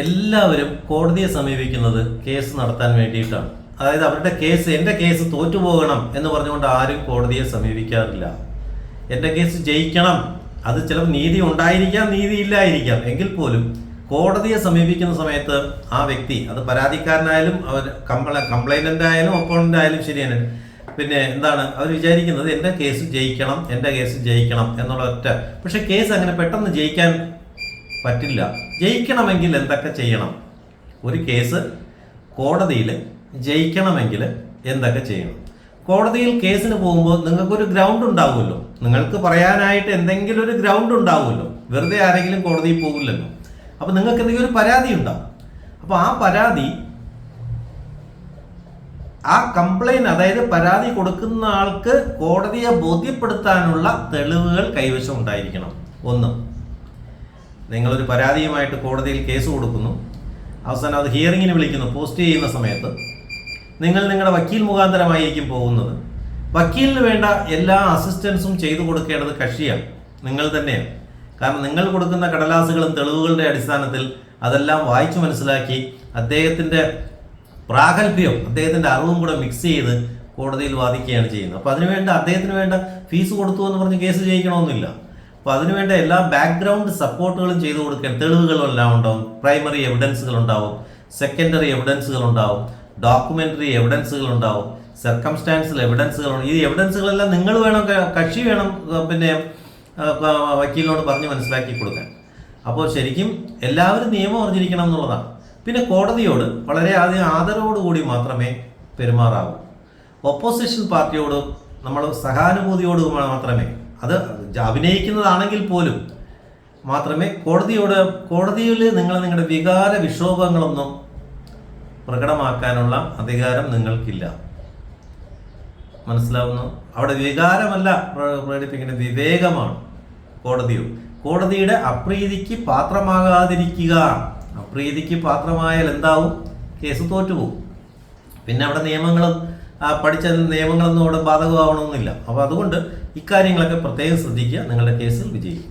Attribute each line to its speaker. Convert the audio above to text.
Speaker 1: എല്ലാവരും കോടതിയെ സമീപിക്കുന്നത് കേസ് നടത്താൻ വേണ്ടിയിട്ടാണ്. അതായത് അവരുടെ കേസ്, എൻ്റെ കേസ് തോറ്റുപോകണം എന്ന് പറഞ്ഞുകൊണ്ട് ആരും കോടതിയെ സമീപിക്കാറില്ല. എൻ്റെ കേസ് ജയിക്കണം, അത് ചിലപ്പോൾ നീതി ഉണ്ടായിരിക്കാം, നീതി ഇല്ലായിരിക്കാം, എങ്കിൽ പോലും കോടതിയെ സമീപിക്കുന്ന സമയത്ത് ആ വ്യക്തി, അത് പരാതിക്കാരനായാലും അവർ കംപ്ലൈനൻ്റ് ആയാലും ഒപ്പോണൻ്റ് ആയാലും ശരിയാണ്, പിന്നെ എന്താണ് അവർ വിചാരിക്കുന്നത്, എൻ്റെ കേസ് ജയിക്കണം, എൻ്റെ കേസ് ജയിക്കണം എന്നുള്ള ഒറ്റ. പക്ഷെ കേസ് അങ്ങനെ പെട്ടെന്ന് ജയിക്കാൻ പറ്റില്ല. ജയിക്കണമെങ്കിൽ എന്തൊക്കെ ചെയ്യണം? ഒരു കേസ് കോടതിയിൽ ജയിക്കണമെങ്കിൽ എന്തൊക്കെ ചെയ്യണം? കോടതിയിൽ കേസിന് പോകുമ്പോൾ നിങ്ങൾക്കൊരു ഗ്രൗണ്ട് ഉണ്ടാവുമല്ലോ, നിങ്ങൾക്ക് പറയാനായിട്ട് എന്തെങ്കിലും ഒരു ഗ്രൗണ്ട് ഉണ്ടാവുമല്ലോ. വെറുതെ ആരെങ്കിലും കോടതിയിൽ പോകില്ലല്ലോ. അപ്പോൾ നിങ്ങൾക്ക് എന്തെങ്കിലും ഒരു പരാതി ഉണ്ടാവും. അപ്പോൾ ആ പരാതി, ആ കംപ്ലൈൻറ്റ്, അതായത് പരാതി കൊടുക്കുന്ന ആൾക്ക് കോടതിയെ ബോധ്യപ്പെടുത്താനുള്ള തെളിവുകൾ കൈവശം ഉണ്ടായിരിക്കണം. ഒന്ന്, നിങ്ങളൊരു പരാതിയുമായിട്ട് കോടതിയിൽ കേസ് കൊടുക്കുന്നു, അവസാനം അത് ഹിയറിങ്ങിന് വിളിക്കുന്നു. പോസ്റ്റ് ചെയ്യുന്ന സമയത്ത് നിങ്ങൾ നിങ്ങളുടെ വക്കീൽ മുഖാന്തരമായിരിക്കും പോകുന്നത്. വക്കീലിന് വേണ്ട എല്ലാ അസിസ്റ്റൻസും ചെയ്തു കൊടുക്കേണ്ടത് കക്ഷിയാണ്, നിങ്ങൾ തന്നെയാണ്. കാരണം നിങ്ങൾ കൊടുക്കുന്ന കടലാസുകളും തെളിവുകളുടെ അടിസ്ഥാനത്തിൽ അതെല്ലാം വായിച്ചു മനസ്സിലാക്കി അദ്ദേഹത്തിൻ്റെ പ്രാഗൽഭ്യം, അദ്ദേഹത്തിൻ്റെ അറിവും കൂടെ മിക്സ് ചെയ്ത് കോടതിയിൽ വാദിക്കുകയാണ് ചെയ്യുന്നത്. അപ്പോൾ അതിനുവേണ്ട അദ്ദേഹത്തിന് വേണ്ട ഫീസ് കൊടുത്തു എന്ന് പറഞ്ഞ് കേസ് ജയിക്കണമെന്നില്ല. അപ്പോൾ അതിനുവേണ്ട എല്ലാ ബാക്ക്ഗ്രൗണ്ട് സപ്പോർട്ടുകളും ചെയ്തു കൊടുക്കാൻ തെളിവുകളെല്ലാം ഉണ്ടാവും. പ്രൈമറി എവിഡൻസുകൾ ഉണ്ടാവും, സെക്കൻഡറി എവിഡൻസുകൾ ഉണ്ടാവും, ഡോക്യുമെൻ്ററി എവിഡൻസുകൾ ഉണ്ടാവും, സർക്കംസ്റ്റാൻഷ്യൽ എവിഡൻസുകൾ. ഈ എവിഡൻസുകളെല്ലാം നിങ്ങൾ വേണം, കക്ഷി വേണം, പിന്നെ വക്കീലിനോട് പറഞ്ഞ് മനസ്സിലാക്കി കൊടുക്കാൻ. അപ്പോൾ ശരിക്കും എല്ലാവരും നിയമം അറിഞ്ഞിരിക്കണം എന്നുള്ളതാണ്. പിന്നെ കോടതിയോട് വളരെ ആദരവോടുകൂടി മാത്രമേ പെരുമാറാവൂ. ഓപ്പോസിഷൻ പാർട്ടിയോട് നമ്മൾ സഹാനുഭൂതിയോട് മാത്രമേ, അത് അഭിനയിക്കുന്നതാണെങ്കിൽ പോലും മാത്രമേ കോടതിയിൽ നിങ്ങൾ നിങ്ങളുടെ വികാര വിക്ഷോഭങ്ങളൊന്നും പ്രകടമാക്കാനുള്ള അധികാരം നിങ്ങൾക്കില്ല. മനസ്സിലാവുന്നു? അവിടെ വികാരമല്ല പ്രകടിപ്പിക്കേണ്ടത്, വിവേകമാണ്. കോടതിയുടെ അപ്രീതിക്ക് പാത്രമാകാതിരിക്കുക. അപ്രീതിക്ക് പാത്രമായാൽ എന്താവും? കേസ് തോറ്റുപോകും. പിന്നെ അവിടെ നിയമങ്ങളും പഠിച്ച നിയമങ്ങളൊന്നും അവിടെ ബാധകമാവണമെന്നില്ല. അപ്പോൾ അതുകൊണ്ട് ഇക്കാര്യങ്ങളൊക്കെ പ്രത്യേകം ശ്രദ്ധിക്കുക, നിങ്ങളുടെ കേസിൽ വിജയിക്കും.